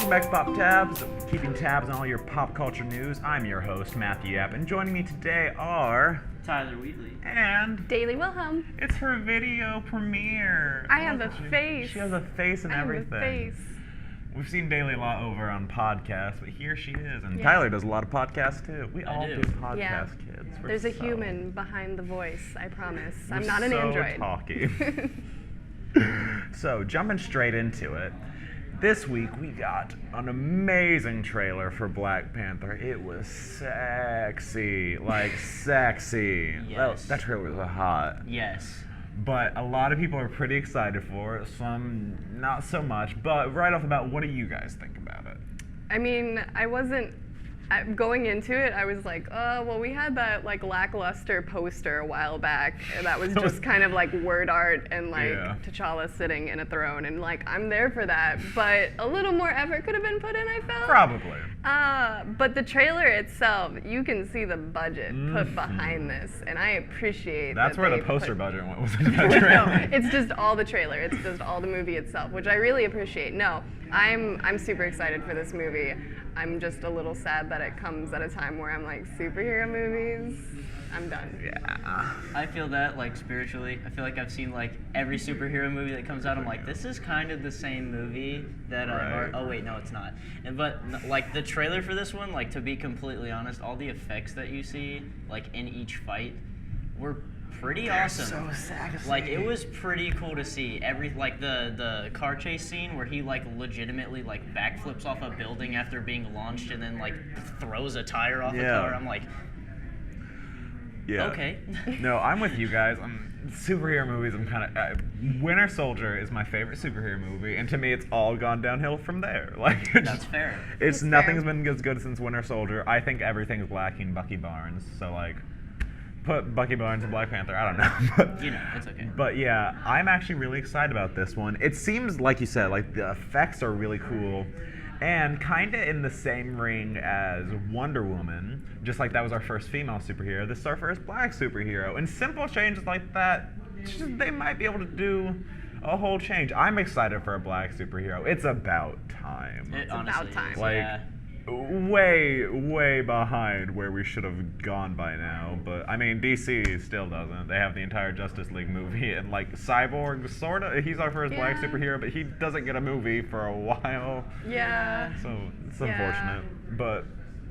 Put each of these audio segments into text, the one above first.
Welcome back to Pop Tabs, keeping tabs on all your pop culture news. I'm your host, Matthew Yapp, and joining me today are... Tyler Wheatley. And... Daley Wilhelm. It's her video premiere. I have a face. She has a face and everything. I have a face. We've seen Daley a lot over on podcasts, but here she is. And Yeah. Tyler does a lot of podcasts, too. We all do. do podcast, Yeah. kids. There's a human behind the voice, I promise. I'm We're not an so android. Talky. So, jumping straight into it. This week, we got an amazing trailer for Black Panther. It was sexy. Like, sexy. Yes. That trailer was hot. Yes. But a lot of people are pretty excited for it. Some not so much. But right off the bat, what do you guys think about it? I mean, going into it, I was like, oh, well, we had that like lackluster poster a while back that was just kind of like word art and like T'Challa sitting in a throne, and like I'm there for that, but a little more effort could have been put in, I felt. Probably. But the trailer itself, you can see the budget put behind this, and I appreciate That's that where the they poster put- budget went, was in that trailer. No, it's just all the trailer. It's just all the movie itself, which I really appreciate. No, I'm super excited for this movie. I'm just a little sad that it comes at a time where I'm like, superhero movies, I'm done. Yeah. I feel that, like, spiritually. I feel like I've seen, like, every superhero movie that comes out. I'm like, this is kind of the same movie that, Right. oh, wait, no, it's not. But, like, the trailer for this one, like, to be completely honest, all the effects that you see, like, in each fight were pretty awesome. So sexy. Like, it was pretty cool to see. Like, the car chase scene where he, like, legitimately, like, backflips off a building after being launched and then, like, throws a tire off a car. I'm like, Yeah. okay. No, I'm with you guys. Superhero movies, I'm kind of... Winter Soldier is my favorite superhero movie, and to me, it's all gone downhill from there. Like, That's fair. It's That's nothing's fair. been as good since Winter Soldier. I think everything's lacking Bucky Barnes. So, like, put Bucky Barnes in Black Panther. I don't know. But, You know, it's okay. But yeah, I'm actually really excited about this one. It seems, like you said, like the effects are really cool. And kind of in the same ring as Wonder Woman, just like that was our first female superhero, this is our first black superhero. And simple changes like that, they might be able to do a whole change. I'm excited for a black superhero. It's about time. It It's honestly about time. is, Like, yeah. way behind where we should have gone by now. But I mean, DC still doesn't. They have the entire Justice League movie, and like Cyborg, sorta, he's our first black Yeah. superhero, but he doesn't get a movie for a while. Yeah. So it's Yeah. unfortunate. But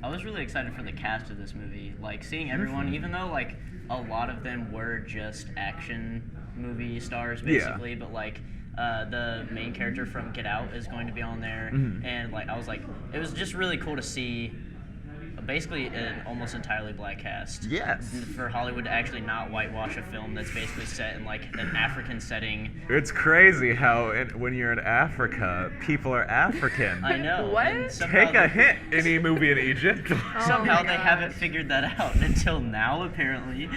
I was really excited for the cast of this movie. Like, seeing everyone, even though, like, a lot of them were just action movie stars, basically, but, like, the main character from Get Out is going to be on there, and, like, I was like, it was just really cool to see basically an almost entirely black cast. yes, For Hollywood to actually not whitewash a film that's basically set in, like, an African setting. it's crazy how when you're in Africa, people are African. I know. What? and somehow Take a hit, any movie in Egypt. Somehow Oh my they haven't gosh. figured that out until now, apparently.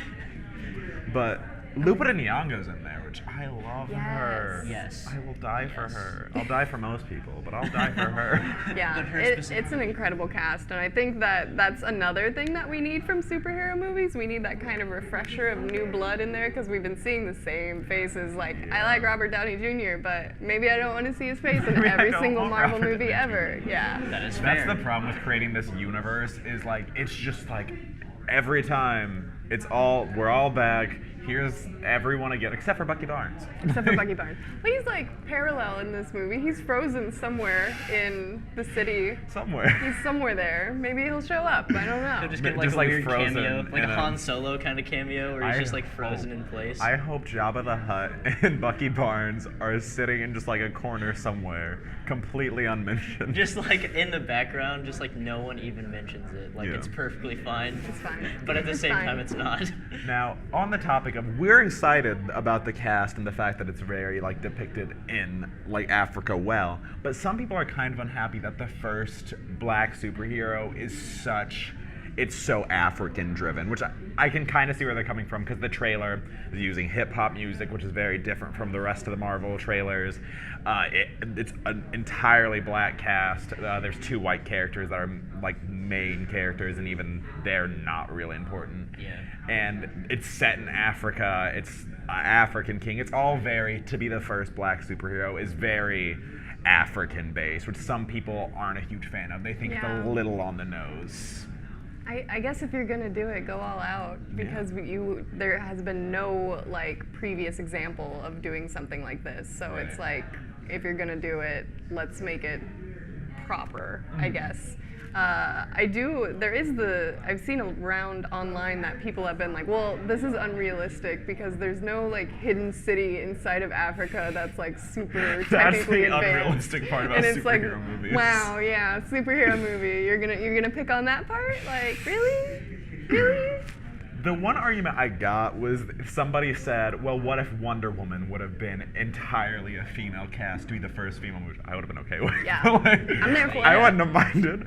But Lupita Nyong'o's in there, which I love her. Yes. I will die for Yes. her. I'll die for most people, but I'll die for her. Yeah, But her it's specific- an incredible cast, and I think that that's another thing that we need from superhero movies. We need that kind of refresher of new blood in there, because we've been seeing the same faces. Like, I like Robert Downey Jr., but maybe I don't want to see his face in Maybe I every don't single want Marvel Robert movie Downey ever. Yeah. That is That's fair. the problem with creating this universe is like it's just like every time we're all back. Here's everyone again, except for Bucky Barnes. Except for Bucky Barnes. But he's like parallel in this movie. He's frozen somewhere in the city. Somewhere. He's somewhere there. Maybe he'll show up. I don't know. He'll just get like Just, a like, weird frozen cameo, like in a a- Han Solo kind of cameo, where he's I just like frozen hope- in place. I hope Jabba the Hutt and Bucky Barnes are sitting in just like a corner somewhere, completely unmentioned. Just like in the background, just like no one even mentions it. Like Yeah. it's perfectly fine. It's fine. But at the It's same fine. time, it's not. Now, on the topic of, we're excited about the cast and the fact that it's very like depicted in like Africa well, but some people are kind of unhappy that the first black superhero is it's so African driven, which I can kind of see where they're coming from, because the trailer is using hip hop music, which is very different from the rest of the Marvel trailers. It's an entirely black cast. There's 2 white characters that are like main characters, and even they're not really important. Yeah. And it's set in Africa. It's African king. It's all very, to be the first black superhero is very African based, which some people aren't a huge fan of. They think it's a little on the nose. I guess if you're gonna do it, go all out, because there has been no like previous example of doing something like this. So it's like, if you're gonna do it, let's make it proper, I guess. I've seen around online that people have been like, well, this is unrealistic because there's no like hidden city inside of Africa that's like super technically advanced. That's the unrealistic part about superhero movies. Wow, yeah, superhero movie. You're gonna pick on that part? Like, really? Really? The one argument I got was somebody said, well, what if Wonder Woman would have been entirely a female cast to be the first female, which I would have been okay with. Yeah, like, I'm there for it. I wouldn't have minded.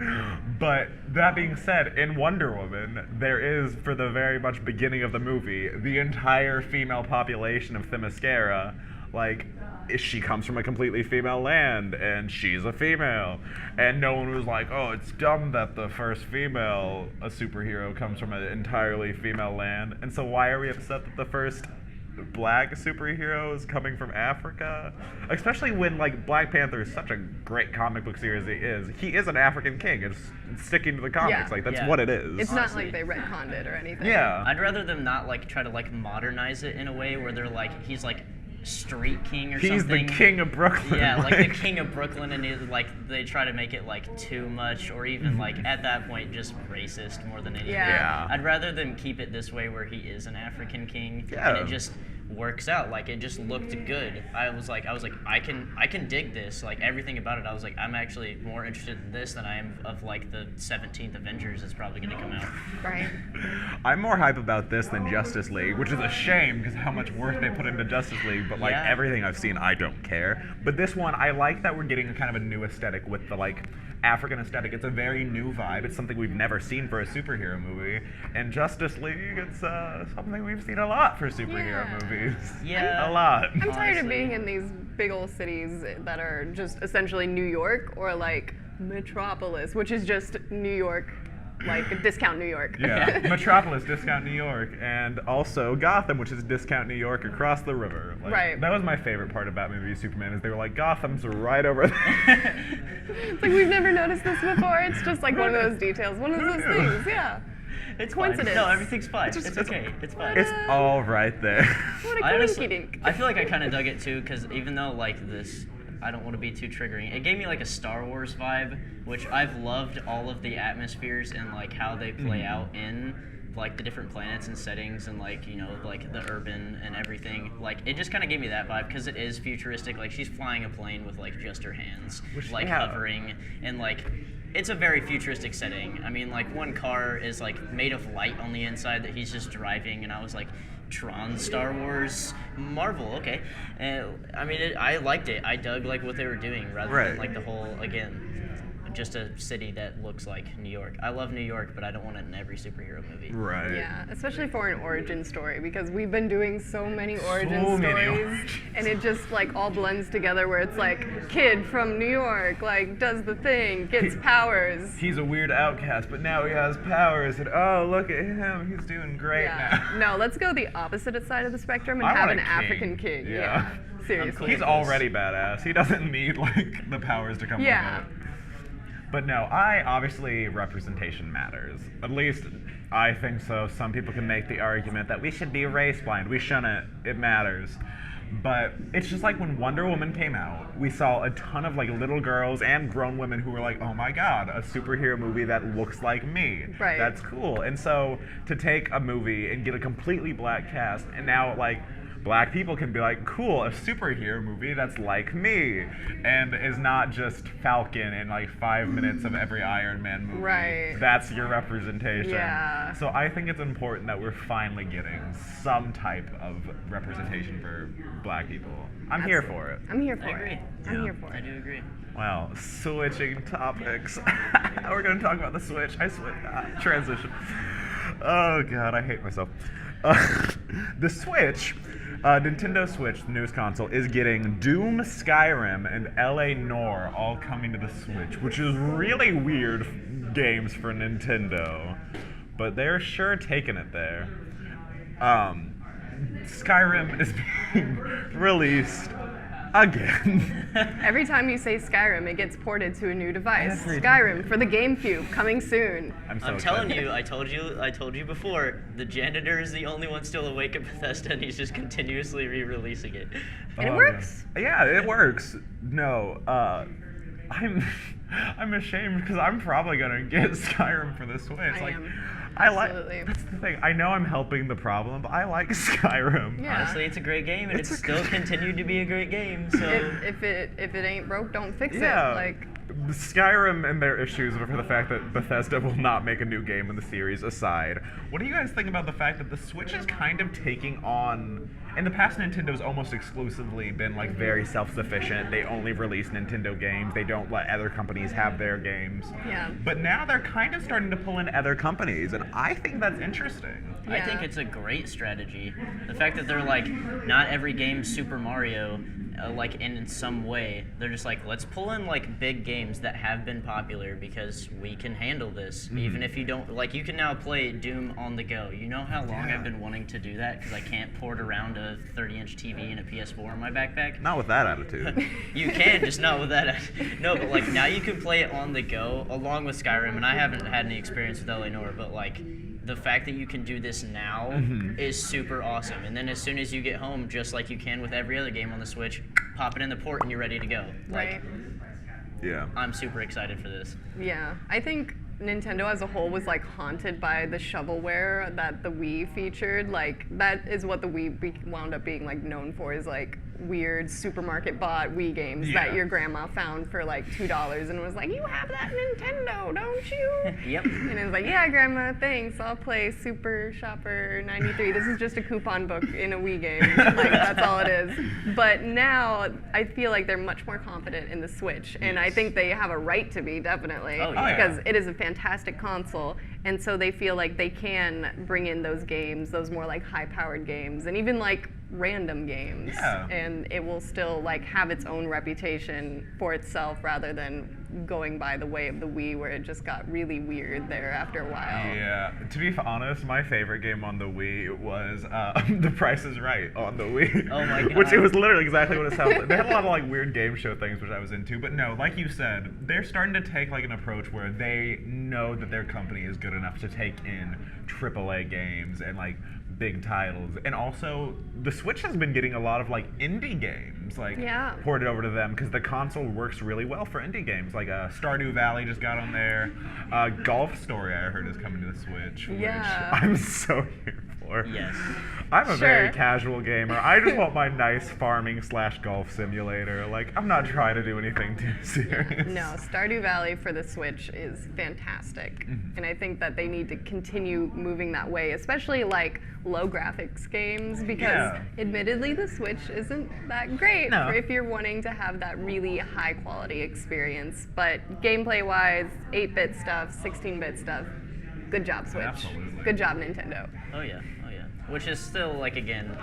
But that being said, in Wonder Woman, there is, for the very much beginning of the movie, the entire female population of Themyscira, like, she comes from a completely female land, and she's a female. And no one was like, oh, it's dumb that the first female, a superhero, comes from an entirely female land. And so why are we upset that the first black superhero is coming from Africa? Especially when, like, Black Panther is such a great comic book series he is an African king. It's sticking to the comics. Yeah. Like, that's what it is. It's not like they retconned it or anything. Yeah. I'd rather them not, like, try to, like, modernize it in a way where they're like, he's, like, street king or something. He's the king of Brooklyn. Yeah, like the king of Brooklyn, and like they try to make it like too much, or even like at that point just racist more than anything. Yeah. I'd rather them keep it this way where he is an African king, Yeah. and it just works out. Like it just looked good. I was like, I can dig this. Like everything about it, I was like, I'm actually more interested in this than I am of like the 17th Avengers that's probably gonna come out. Right. I'm more hype about this than Justice League, which is a shame because how much work they put into Justice League, but like everything I've seen, I don't care. But this one, I like that we're getting a kind of a new aesthetic with the like African aesthetic. It's a very new vibe. It's something we've never seen for a superhero movie. And Justice League, it's something we've seen a lot for superhero movies. Yeah. A lot. I'm tired of being in these big old cities that are just essentially New York, or like Metropolis, which is just New York, like discount New York. Yeah, Metropolis, discount New York, and also Gotham, which is discount New York across the river. Like, right. That was my favorite part of Batman v Superman, is they were like, Gotham's right over there. It's like, we've never noticed this before. It's just like one of those details, one of those things, yeah. It's coincidence. Fine. No, everything's fine. It's okay. It's fine. It's all right there. What a coinky dink. I feel like I kind of dug it too, because even though like this, I don't want to be too triggering. It gave me like a Star Wars vibe, which I've loved all of the atmospheres and like how they play out in like the different planets and settings and like, you know, like the urban and everything. Like it just kind of gave me that vibe because it is futuristic. Like she's flying a plane with like just her hands, like hovering, and like it's a very futuristic setting. I mean, like one car is like made of light on the inside that he's just driving, and I was like, Tron, Star Wars, Marvel, okay. I mean, I liked it. I dug like what they were doing rather than like the whole, again, just a city that looks like New York. I love New York, but I don't want it in every superhero movie. Right. Yeah, especially for an origin story, because we've been doing so many origin stories, and it just like all blends together where it's like, kid from New York, like does the thing, gets powers. He's a weird outcast, but now he has powers, and oh, look at him, he's doing great now. No, let's go the opposite side of the spectrum and have an African king. Yeah. Seriously. He's already badass. He doesn't need like the powers to come with it. But no, obviously representation matters. At least I think so. Some people can make the argument that we should be race blind. We shouldn't. It matters. But it's just like when Wonder Woman came out, we saw a ton of like little girls and grown women who were like, oh my god, a superhero movie that looks like me. Right. That's cool. And so to take a movie and get a completely black cast, and now like black people can be like, cool, a superhero movie that's like me, and is not just Falcon in like 5 minutes of every Iron Man movie. Right. That's your representation. Yeah. So I think it's important that we're finally getting some type of representation for black people. I'm here for it. I'm here for I agree. it. I'm here for it. I do agree. Well, switching topics. We're going to talk about the Switch. Transition. Oh god, I hate myself. The Switch, Nintendo Switch, the newest console, is getting Doom, Skyrim, and LA Noire all coming to the Switch, which is really weird games for Nintendo, but they're sure taking it there. Skyrim is being released Again. Every time you say Skyrim, it gets ported to a new device. Every Skyrim for the GameCube, coming soon. I'm telling you, I told you before, the janitor is the only one still awake at Bethesda, and he's just continuously re-releasing it. And it works. Yeah, it works. No, I'm ashamed because I'm probably gonna get Skyrim for the Switch. Absolutely. That's the thing. I know I'm helping the problem, but I like Skyrim. Yeah. Honestly, it's a great game, and it's still continued to be a great game. So if it ain't broke, don't fix Yeah. it. Like, Skyrim and their issues for the fact that Bethesda will not make a new game in the series aside, what do you guys think about the fact that the Switch is kind of taking on... In the past, Nintendo's almost exclusively been like very self-sufficient. They only release Nintendo games. They don't let other companies have their games. Yeah. But now they're kind of starting to pull in other companies, and I think that's interesting. I think it's a great strategy. The fact that they're like, not every game's Super Mario, like in some way. They're just like, let's pull in like big games that have been popular because we can handle this. Even if you don't, like, you can now play Doom on the go. You know how long I've been wanting to do that because I can't port around a 30-inch TV and a PS4 in my backpack? Not with that attitude. You can, just not with that. No, but like now you can play it on the go along with Skyrim, and I haven't had any experience with Eleanor, but like the fact that you can do this now is super awesome. And then as soon as you get home, just like you can with every other game on the Switch, pop it in the port and you're ready to go. right. Yeah. I'm super excited for this. Yeah. I think Nintendo as a whole was like haunted by the shovelware that the Wii featured. Like, that is what the Wii wound up being like known for, is like weird supermarket bought Wii games that your grandma found for like $2 and was like, "You have that Nintendo, don't you?" Yep. And it was like, "Yeah, grandma, thanks. I'll play Super Shopper 93. This is just a coupon book in a Wii game." Like, that's all it is. But now I feel like they're much more confident in the Switch, and I think they have a right to be, definitely, because it is a fantastic console, and so they feel like they can bring in those games, those more like high-powered games, and even like random games, and it will still like have its own reputation for itself rather than going by the way of the Wii, where it just got really weird there after a while. Yeah, to be honest, my favorite game on the Wii was The Price is Right on the Wii. Oh my god. Which it was literally exactly what it sounds like. They had a lot of like weird game show things which I was into, but no, like you said, they're starting to take like an approach where they know that their company is good enough to take in AAA games and like big titles, and also the Switch has been getting a lot of like indie games like ported over to them because the console works really well for indie games. Like Stardew Valley just got on there. Golf Story I heard is coming to the Switch, which I'm so here for. Yes. I'm a very casual gamer. I just want my nice farming / golf simulator. Like, I'm not trying to do anything too serious. No, Stardew Valley for the Switch is fantastic. And I think that they need to continue moving that way, especially like low graphics games, because admittedly the Switch isn't that great for if you're wanting to have that really high quality experience. But gameplay wise, 8-bit stuff, 16-bit stuff, good job Switch. Absolutely. Good job Nintendo. Oh yeah. Which is still, like, again,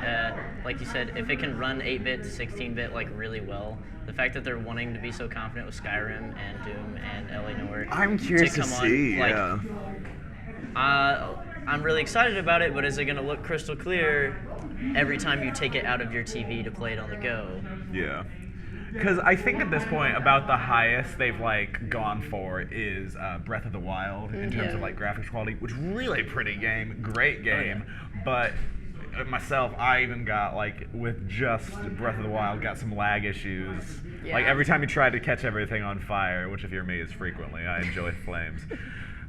like you said, if it can run 8-bit to 16-bit, like, really well, the fact that they're wanting to be so confident with Skyrim and Doom and Eleanor I'm curious to see, I'm really excited about it, but is it going to look crystal clear every time you take it out of your TV to play it on the go? Yeah. Because I think at this point, about the highest they've like gone for is Breath of the Wild in terms of like graphics quality, which really pretty game, great game. But myself, I even got like with just Breath of the Wild, got some lag issues. Like every time you tried to catch everything on fire, which if you're me is frequently, I enjoy flames.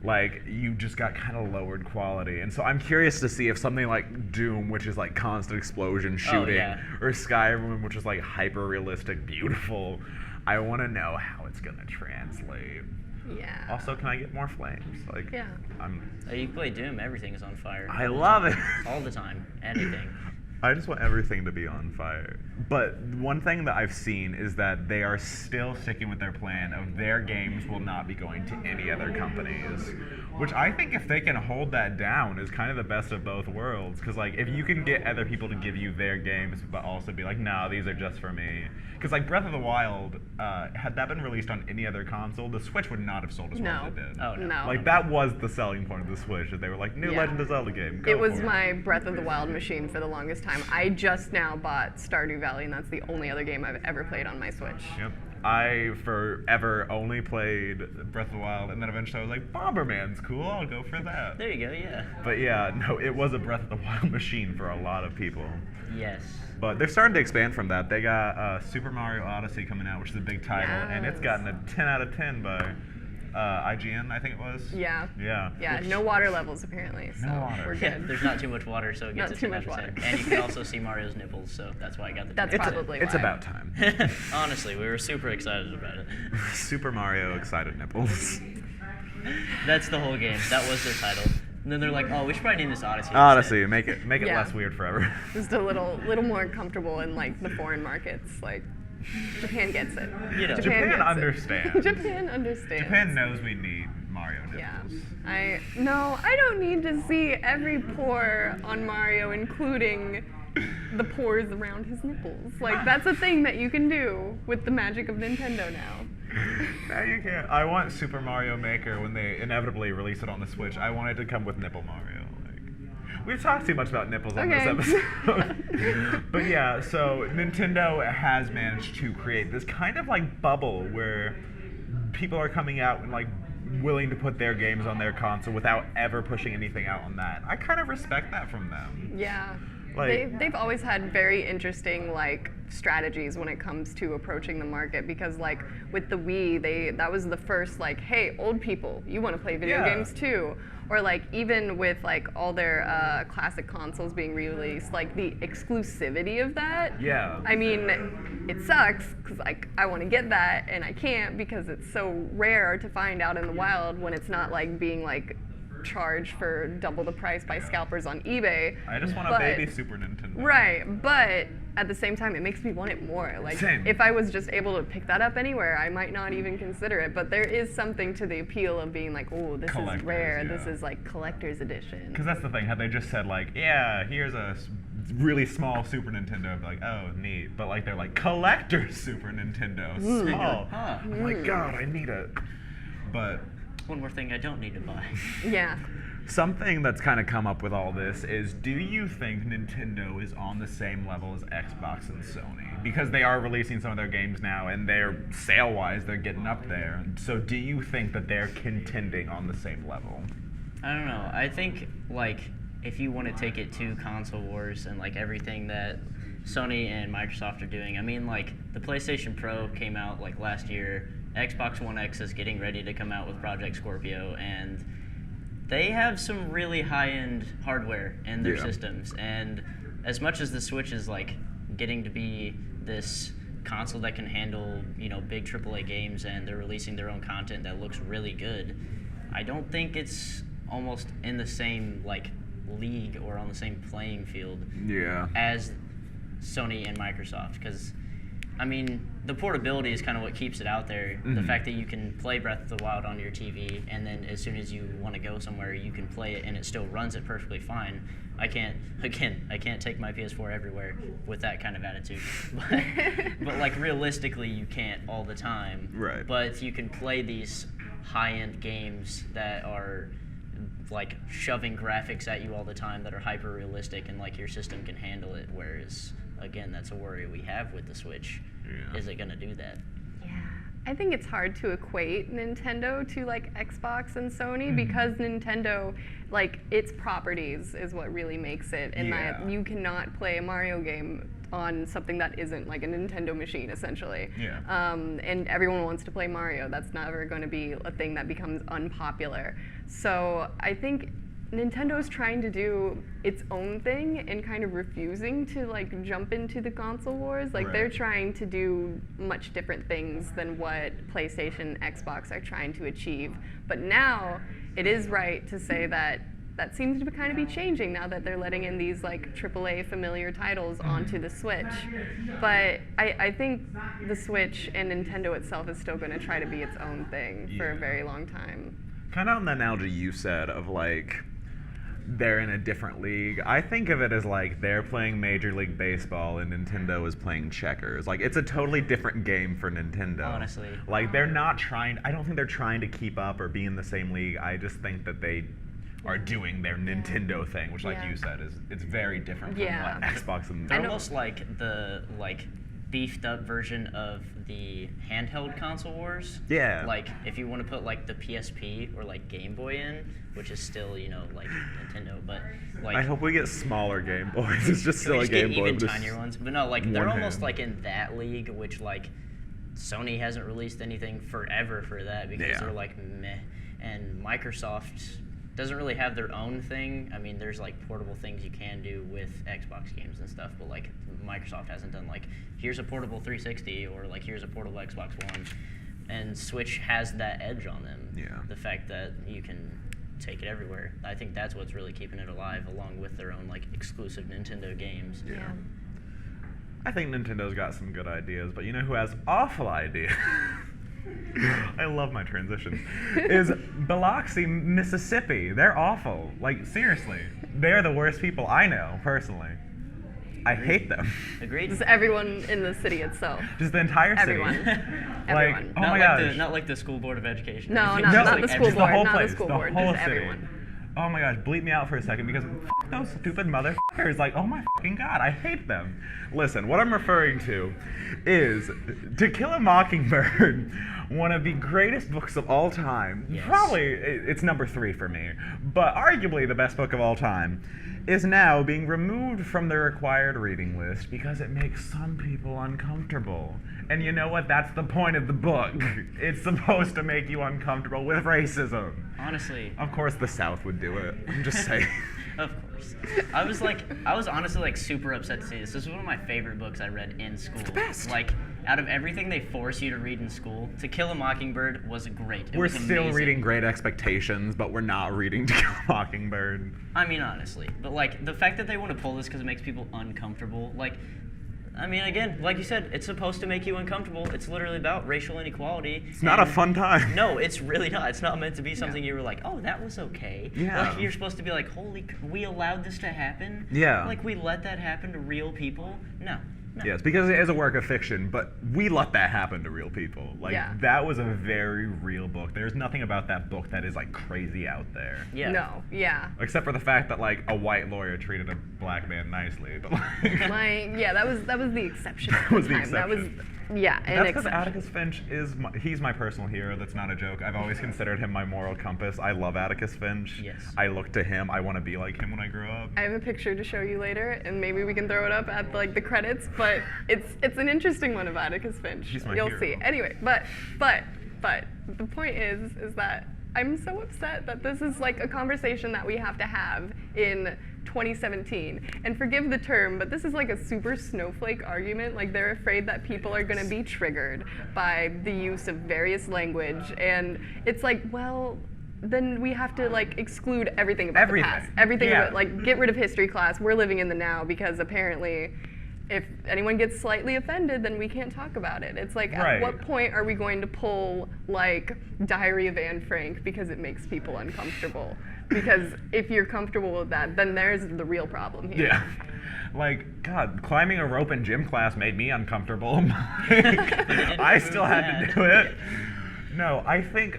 Like, you just got kind of lowered quality. And so I'm curious to see if something like Doom, which is like constant explosion shooting, or Skyrim, which is like hyper-realistic, beautiful, I want to know how it's going to translate. Yeah. Also, can I get more flames? Like, You play Doom, everything is on fire. I love it. All the time. Anything. I just want everything to be on fire. But one thing that I've seen is that they are still sticking with their plan of their games will not be going to any other companies. Which I think if they can hold that down is kind of the best of both worlds. Because like if you can get other people to give you their games but also be like, no, these are just for me. Because like Breath of the Wild, had that been released on any other console, the Switch would not have sold as well as it did. Oh, no. Like that was the selling point of the Switch, that they were like, new Legend of Zelda game, go It was for my Breath of the Wild machine for the longest time. time. I just now bought Stardew Valley, and that's the only other game I've ever played on my Switch. Yep. I forever only played Breath of the Wild, and then eventually I was like, Bomberman's cool, I'll go for that. There you go, yeah. But yeah, no, it was a Breath of the Wild machine for a lot of people. Yes. But they're starting to expand from that. They got Super Mario Odyssey coming out, which is a big title, and it's gotten a 10 out of 10 by IGN, I think it was. Yeah. Yeah. Yeah, no water levels apparently, so No water. we're Yeah, good. there's not too much water, so it gets Not a too 10 much out of 10. water. And you can also see Mario's nipples, so that's why I got the 10 That's out of 10. probably It's why. about time. Honestly, we were super excited about it. Super Mario excited nipples. That's the whole game. That was their title. And then they're like, oh, we should probably name this Odyssey. Odyssey, make it Yeah. less weird forever. Just a little more comfortable in like the foreign markets. Like Japan gets it. You know. Japan gets it. understands. Japan understands. Japan knows we need Mario Yeah. nipples. I don't need to see every pore on Mario, including the pores around his nipples. Like that's a thing that you can do with the magic of Nintendo now. No, you can't. I want Super Mario Maker when they inevitably release it on the Switch. I want it to come with nipple Mario. Like, we've talked too much about nipples on this Okay. episode. But yeah, so Nintendo has managed to create this kind of like bubble where people are coming out and like willing to put their games on their console without ever pushing anything out on that. I kind of respect that from them. Yeah. Like- They've always had very interesting like strategies when it comes to approaching the market because like with the Wii that was the first like, hey, old people, you want to play video Yeah. games too, or like even with like all their classic consoles being released, like the exclusivity of that. Yeah. I mean, it sucks because like I want to get that and I can't because it's so rare to find out in the wild when it's not like being like charged for double the price by scalpers on eBay. I just want a But- baby Super Nintendo. Right, but at the same time, it makes me want it more. Like, Same. if I was just able to pick that up anywhere, I might not even consider it. But there is something to the appeal of being like, oh, this is Collectors, rare. yeah. This is like collector's edition. Because that's the thing. Had they just said like, yeah, here's a really small Super Nintendo, I'd be like, oh, neat. But like they're like collector's Super Nintendo, small. Huh. I'm like, God, I need it. But One more thing I don't need to buy. Yeah. something that's kind of come up with all this is, do you think Nintendo is on the same level as Xbox and Sony? Because they are releasing some of their games now, and they're sale-wise, they're getting up there. So do you think that they're contending on the same level? I don't know. I think like if you want to take it to console wars and like everything that Sony and Microsoft are doing, I mean like the PlayStation Pro came out like last year. Xbox One X is getting ready to come out with Project Scorpio, and they have some really high-end hardware in their Yeah. systems. And as much as the Switch is like getting to be this console that can handle, you know, big AAA games, and they're releasing their own content that looks really good, I don't think it's almost in the same like league or on the same playing field Yeah. as Sony and Microsoft, because I mean the portability is kind of what keeps it out there. The Mhm. fact that you can play Breath of the Wild on your TV, and then as soon as you want to go somewhere you can play it and it still runs it perfectly fine. I can't take my PS4 everywhere with that kind of attitude. But like realistically you can't all the time. Right. But you can play these high-end games that are like shoving graphics at you all the time that are hyper realistic, and like your system can handle it, whereas again that's a worry we have with the Switch. Yeah. Is it going to do that? Yeah. I think it's hard to equate Nintendo to like Xbox and Sony because Nintendo, like its properties is what really makes it, and Yeah. that you cannot play a Mario game on something that isn't like a Nintendo machine, essentially. Yeah. And everyone wants to play Mario. That's never going to be a thing that becomes unpopular. So I think Nintendo's trying to do its own thing and kind of refusing to like jump into the console wars. Like they're Right. trying to do much different things than what PlayStation, Xbox are trying to achieve. But now it is right to say that that seems to kind of be changing now that they're letting in these like AAA familiar titles onto the Switch. But I think the Switch and Nintendo itself is still going to try to be its own thing for a Yeah. very long time. Kind of on the analogy you said of like they're in a different league. I think of it as like they're playing Major League Baseball and Nintendo is playing checkers. Like it's a totally different game for Nintendo. Honestly. Like they're not trying, I don't think they're trying to keep up or be in the same league. I just think that they are doing their Nintendo thing, which, like you said, it's very different from what Xbox and. They're almost like the beefed up version of the handheld console wars. Yeah. Like if you want to put like the PSP or like Game Boy in, which is still like Nintendo, but like. I hope we get smaller Game Boys. It's just still a Game Boy. Even tinier ones, but no, like they're almost hand. like in that league, which like Sony hasn't released anything forever for that because they're like meh, and Microsoft doesn't really have their own thing. I mean, there's like portable things you can do with Xbox games and stuff, but like Microsoft hasn't done like, here's a portable 360 or like here's a portable Xbox One, and Switch has that edge on them. Yeah. The fact that you can take it everywhere. I think that's what's really keeping it alive, along with their own like exclusive Nintendo games. Yeah. I think Nintendo's got some good ideas, but you know who has awful ideas? I love my transitions. Is Biloxi, Mississippi. They're awful. Like, seriously. They're the worst people I know, personally. I hate them. Agreed. Just everyone in the city itself. Just the entire city. Everyone. Like, Everyone. oh Not my like gosh. not like the school board of education. No, It's not just, the like, school Just board. the whole Not place, the school the board. whole Just city. everyone. Oh my gosh, bleep me out for a second because f those stupid motherfuckers. Like, oh my fucking god, I hate them. Listen, what I'm referring to is To Kill a Mockingbird, one of the greatest books of all time. Yes. Probably, it's number 3 for me, but arguably the best book of all time, is now being removed from the required reading list because it makes some people uncomfortable. And you know what? That's the point of the book. It's supposed to make you uncomfortable with racism. Honestly. Of course the South would do it. I'm just saying. Of course. I was honestly like super upset to see this. This was one of my favorite books I read in school. It's the best. Like, out of everything they force you to read in school, To Kill a Mockingbird was great. It We're was still amazing. reading Great Expectations, but we're not reading To Kill a Mockingbird. I mean, honestly. But like, the fact that they want to pull this because it makes people uncomfortable, like, I mean, again, like you said, it's supposed to make you uncomfortable. It's literally about racial inequality. It's not a fun time. No, it's really not. It's not meant to be something you were like, oh, that was okay. Yeah. Like, you're supposed to be like, holy, we allowed this to happen? Yeah. Like, we let that happen to real people? No. Yes, because it is a work of fiction, but we let that happen to real people. Like, that was a very real book. There's nothing about that book that is, like, crazy out there. Yeah. No, yeah. Except for the fact that, like, a white lawyer treated a black man nicely. But, like, That was the exception. That was the time. exception. That was, an that's because exception. Atticus Finch he's my personal hero. That's not a joke. I've always considered him my moral compass. I love Atticus Finch. Yes. I look to him. I want to be like him when I grow up. I have a picture to show you later, and maybe we can throw it up at like the credits. But it's an interesting one of Atticus Finch. He's my You'll hero. see. Anyway, but the point is that I'm so upset that this is like a conversation that we have to have in 2017. And forgive the term, but this is like a super snowflake argument. Like, they're afraid that people are going to be triggered by the use of various language, and it's like, well, then we have to like exclude everything about the past. Everything about, like, get rid of history class. We're living in the now because apparently if anyone gets slightly offended, then we can't talk about it. It's like, at what point are we going to pull like Diary of Anne Frank because it makes people uncomfortable? Because if you're comfortable with that, then there's the real problem here. Yeah. Like, God, climbing a rope in gym class made me uncomfortable. I still had to do it. No, I think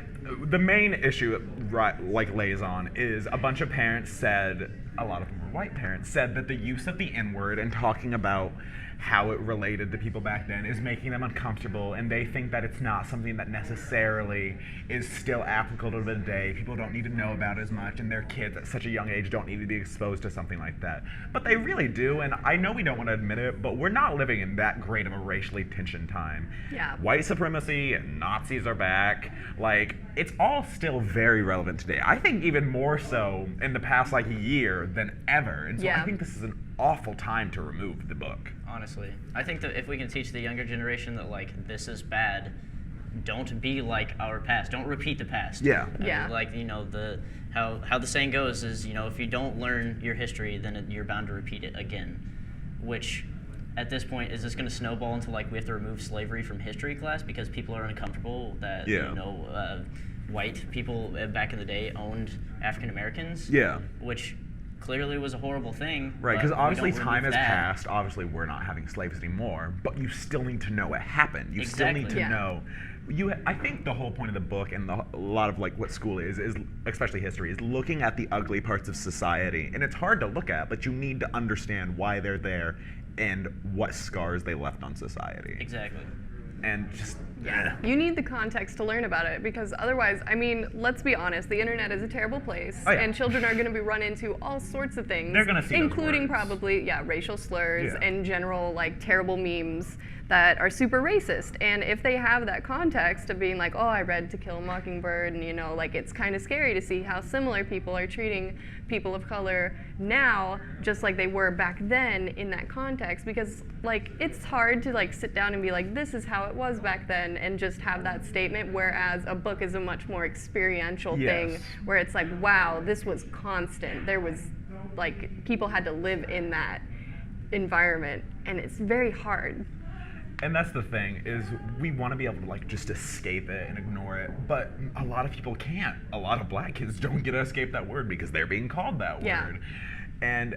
the main issue it like lays on is a bunch of parents said, a lot of them were white parents, said that the use of the N-word and talking about how it related to people back then is making them uncomfortable, and they think that it's not something that necessarily is still applicable to today. People don't need to know about as much, and their kids at such a young age don't need to be exposed to something like that. But they really do, and I know we don't want to admit it, but we're not living in that great of a racially tensioned time. Yeah. White supremacy and Nazis are back. Like, it's all still very relevant today. I think even more so in the past, like, year than ever. And so I think this is an awful time to remove the book. Honestly, I think that if we can teach the younger generation that, like, this is bad, don't be like our past. Don't repeat the past. Yeah. I mean, like, you know, how the saying goes is, you know, if you don't learn your history, then you're bound to repeat it again. Which, at this point, is this going to snowball into, like, we have to remove slavery from history class because people are uncomfortable that, you know, white people back in the day owned African Americans? Yeah. Which, clearly was a horrible thing. Right, but because we obviously don't time has remove that. passed. Obviously, we're not having slaves anymore, but you still need to know it happened. You still need to Exactly. know. I think the whole point of the book and a lot of like what school is especially history, is looking at the ugly parts of society, and it's hard to look at, but you need to understand why they're there and what scars they left on society. Exactly. And just You need the context to learn about it, because otherwise, I mean, let's be honest, the internet is a terrible place, Oh, yeah. and children are going to be run into all sorts of things. They're gonna see those including words. probably, racial slurs Yeah. and general, like, terrible memes that are super racist. And if they have that context of being like, oh, I read To Kill a Mockingbird, and, you know, like, it's kind of scary to see how similar people are treating people of color now, just like they were back then in that context, because, like, it's hard to, like, sit down and be like, this is how it was back then, and just have that statement, whereas a book is a much more experiential thing, Yes. where it's like, wow, this was constant. There was, like, people had to live in that environment, and it's very hard. And that's the thing, is we want to be able to like just escape it and ignore it, but a lot of people can't. A lot of black kids don't get to escape that word because they're being called that Yeah. word. And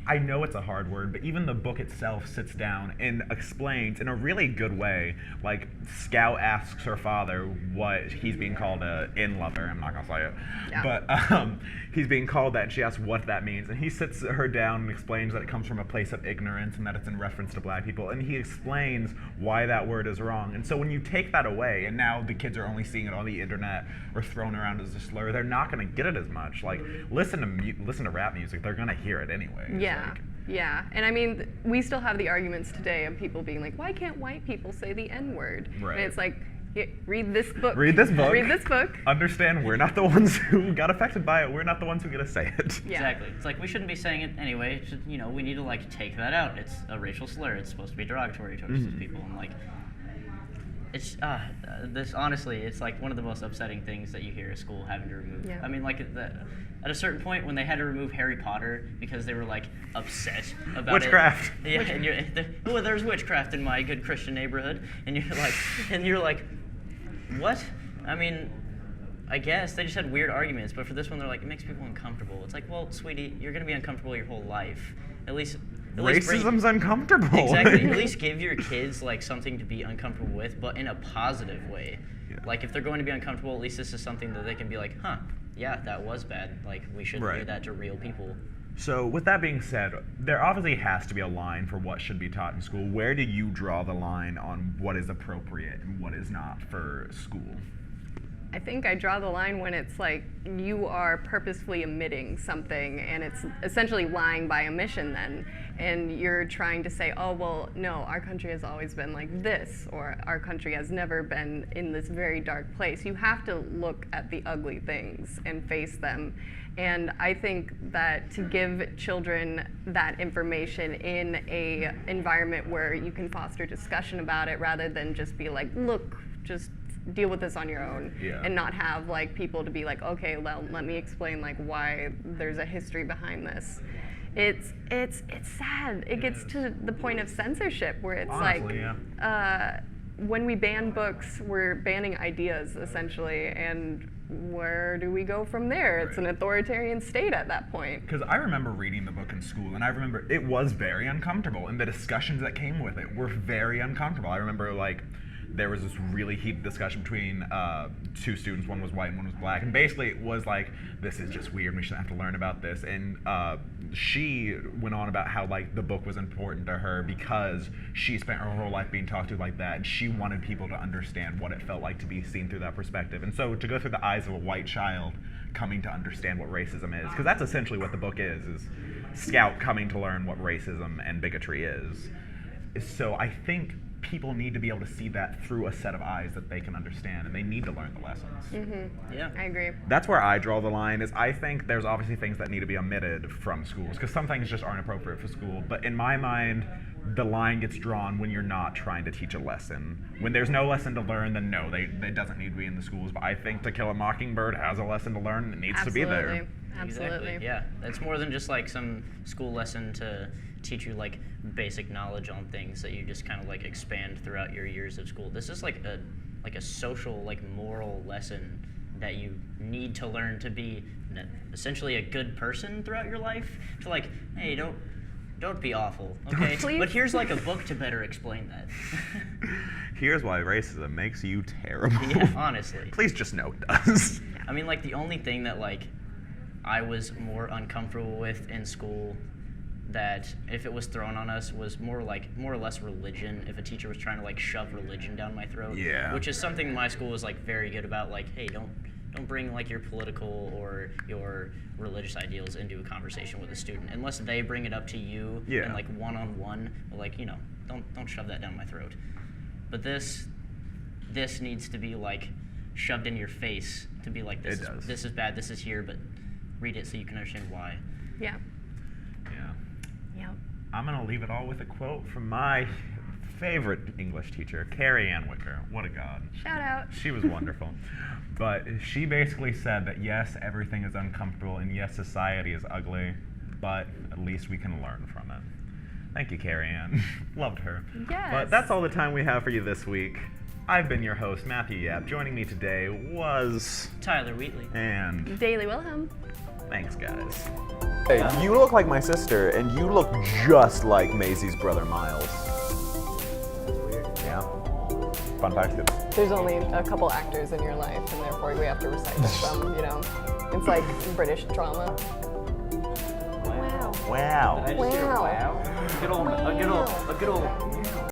I know it's a hard word, but even the book itself sits down and explains in a really good way. Like, Scout asks her father what he's being called a in lover. I'm not gonna say it, Yeah. but he's being called that, and she asks what that means, and he sits her down and explains that it comes from a place of ignorance and that it's in reference to black people, and he explains why that word is wrong. And so when you take that away, and now the kids are only seeing it on the internet or thrown around as a slur, they're not gonna get it as much. Like, listen to rap music, they're gonna hear it anyway. Yeah, and I mean, we still have the arguments today of people being like, why can't white people say the N-word? Right. And it's like, read this book. Read this book. Read this book. Understand we're not the ones who got affected by it. We're not the ones who get to say it. Yeah. Exactly. It's like we shouldn't be saying it anyway. It's just, you know, we need to like take that out. It's a racial slur. It's supposed to be derogatory towards these people. And like, it's this honestly, it's like one of the most upsetting things that you hear a school having to remove. Yeah. I mean, like at a certain point when they had to remove Harry Potter because they were like upset about Witchcraft. it. Yeah, and oh, there's witchcraft in my good Christian neighborhood, and you're like, what? I mean, I guess they just had weird arguments, but for this one, they're like, it makes people uncomfortable. It's like, well, sweetie, you're gonna be uncomfortable your whole life. At least Racism's uncomfortable. Exactly. At least give your kids like something to be uncomfortable with, but in a positive way. Yeah. Like if they're going to be uncomfortable, at least this is something that they can be like, huh, yeah, that was bad. Like we shouldn't do Right. that to real people. So with that being said, there obviously has to be a line for what should be taught in school. Where do you draw the line on what is appropriate and what is not for school? I think I draw the line when it's like you are purposefully omitting something, and it's essentially lying by omission then. And you're trying to say, oh, well, no, our country has always been like this, or our country has never been in this very dark place. You have to look at the ugly things and face them. And I think that to give children that information in a environment where you can foster discussion about it rather than just be like, look, just deal with this on your own, Yeah. and not have like people to be like, okay, well, let me explain like why there's a history behind this. It's sad. It gets to the point of censorship where it's Honestly, like when we ban books, we're banning ideas essentially, and where do we go from there? It's an authoritarian state at that point. Because I remember reading the book in school, and I remember it was very uncomfortable, and the discussions that came with it were very uncomfortable. I remember like there was this really heated discussion between two students. One was white and one was black, and basically it was like, this is just weird, we shouldn't have to learn about this. And she went on about how like the book was important to her because she spent her whole life being talked to like that, and she wanted people to understand what it felt like to be seen through that perspective. And so to go through the eyes of a white child coming to understand what racism is, because that's essentially what the book is Scout coming to learn what racism and bigotry is. So I think people need to be able to see that through a set of eyes that they can understand, and they need to learn the lessons. Yeah. I agree. That's where I draw the line. Is I think there's obviously things that need to be omitted from schools because some things just aren't appropriate for school. But in my mind, the line gets drawn when you're not trying to teach a lesson. When there's no lesson to learn, then no, they doesn't need to be in the schools. But I think To Kill a Mockingbird has a lesson to learn, and it needs to be there. Absolutely. Exactly. Yeah. It's more than just like some school lesson to teach you like basic knowledge on things that you just kind of like expand throughout your years of school. This is like a social, like moral lesson that you need to learn to be essentially a good person throughout your life. To like, hey, don't be awful, okay? Please. But here's like a book to better explain that. Here's why racism makes you terrible. Yeah, honestly. Please just know it does. I mean, like, the only thing that, like, I was more uncomfortable with in school that if it was thrown on us was more or less religion. If a teacher was trying to, like, shove religion down my throat. Yeah. Which is something my school was, like, very good about. Like, hey, don't bring, like, your political or your religious ideals into a conversation with a student. Unless they bring it up to you in, like, one-on-one. Like, you know, don't shove that down my throat. But this needs to be, like, shoved in your face to be like, this is bad, this is here, but read it so you can understand why. Yeah. Yeah. Yep. I'm going to leave it all with a quote from my favorite English teacher, Carrie Ann Wicker. What a god. Shout out. She was wonderful. But she basically said that yes, everything is uncomfortable, and yes, society is ugly, but at least we can learn from it. Thank you, Carrie Ann. Loved her. Yes. But that's all the time we have for you this week. I've been your host, Matthew Yapp. Joining me today was... Tyler Wheatley. And... Daley Wilhelm. Thanks, guys. Hey, you look like my sister, and you look just like Maisie's brother, Miles. Weird. Yeah. Fun fact, too. There's only a couple actors in your life, and therefore we have to recite this from, you know. It's like British drama. Wow. Wow. Did I just hear wow? A good old